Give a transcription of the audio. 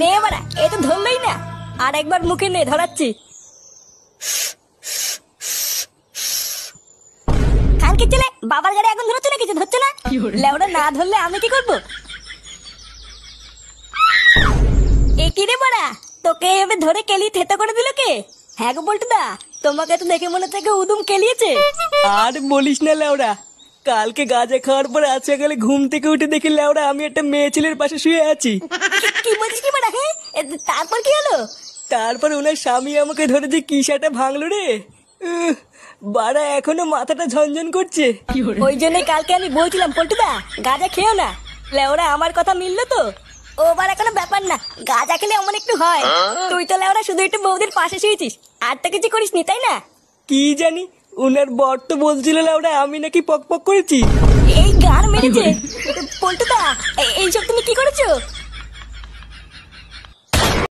নে বাড়া, এ তো ধরলই না। আর একবার মুখে নে, ধরাচ্ছি। খানকে ছেলে, বাবার গাড়ি আগুন ধরছে না, কিছু ধরছে না। লেওড়া না ধরলে আমি কি করবো? এ কি রে বাড়া, তোকে এভাবে ধরে কেলি থেতো করে দিল কে? হ্যাঁ গো পল্টুদা, তোমাকে তো দেখে মনে থেকে উদুম কেলিয়েছে। আর বলিস না লেওড়া, কালকে গাঁজা খাওয়ার পর আজ সকালে ঘুম থেকে উঠে দেখি লেওড়া আমি একটা মেয়ে ছেলের পাশে শুয়ে আছি। কি বলছিস কি বাড়া? হ্যাঁ, তারপর কি হলো? তারপর ওনার স্বামী আমাকে ধরে যে কি সাটা ভাঙলো রে, বাড়া এখনো মাথাটা ঝনঝন করছে। ওই জন্যই কালকে আমি বলছিলাম পল্টুদা, গাঁজা খেও না। লেওরা আমার কথা মিললো তো? ও বাড়া কোনো ব্যাপার না, গাঁজা খেলে অমন একটু হয়। তুই তো লেওরা শুধু একটু বৌদির পাশে শুয়েছিস, আর তো কিছু করিস নি, তাই না? কি জানি, উনার বর তো বলছিল লেওড়া আমি নাকি পক পক করেছি। এই গান মেরেছে। পল্টুদা, এইসব তুমি কি করেছো?